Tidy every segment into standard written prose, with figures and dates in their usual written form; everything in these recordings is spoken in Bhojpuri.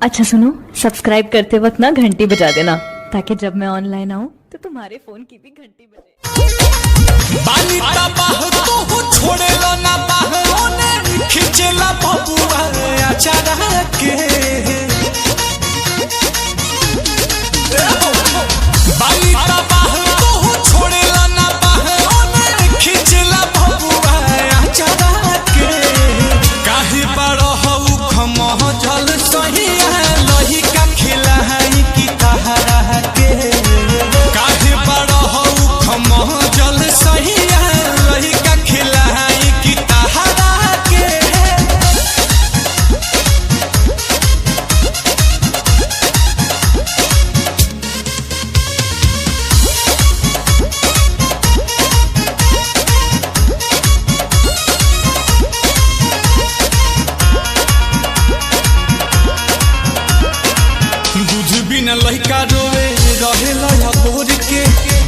अच्छा सुनो, सब्सक्राइब करते वक्त ना घंटी बजा देना ताकि जब मैं ऑनलाइन आऊँ तो तुम्हारे फोन की भी घंटी बजे। बानी तबाह तो छोड़ेला ना बाहरों ने खिंचेला बबुआ अचारा के। बानी तबाह तो छोड़ेला ना बाहरों ने खिंचेला बबुआ अचारा के। काहे बड़ो हऊ खमह जल सहिया लही का खिला है की तहरा के। काहे बड़ो हऊ खमह जल सहिया लही का खिला है की तहरा के। दूध बिना लहिका रोवे रहेला या बोर के।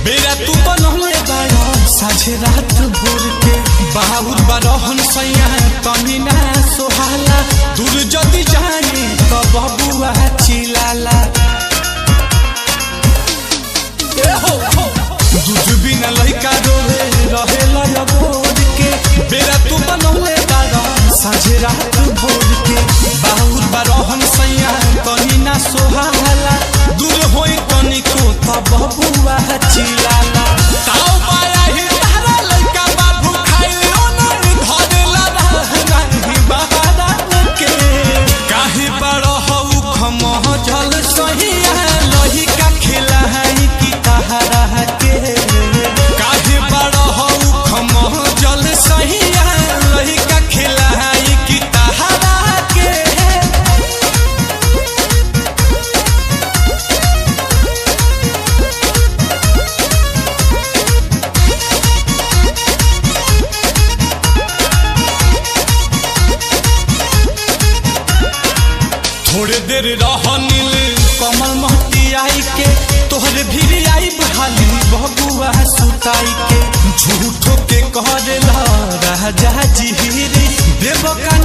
बेरा तू बनले बाड़ा साझे रात भोर के। बाबूर बारहन सैया तनी ना सोहाला। दूर जदी जाने तो बबुआ चिलाला। दूध बिना लहिका रोवे रहेला या बोर के। बेरा तू बनले बाड़ा साझे रात भोर के। बाबूर बारहन सैया तनी ना सोहाला। दूर होई तनी को तब बबुआ चिलाला। ताऊ पाया ही तारा लइका बाबू खाइलो नहीं धरेला नहीं बहारा के। काहे बड़ो हऊ खमह जल सहिया लही का खिला है की तहरा के। काहे बड़ो हऊ खमह जल सहिया लही का खिला है की तहरा के। थोड़े देर रहनिल कमल महती आई के। तोहरे भीरी आई बहाली बबुआ सुताई के। झूठो के कहला राजा जिहिरी देव का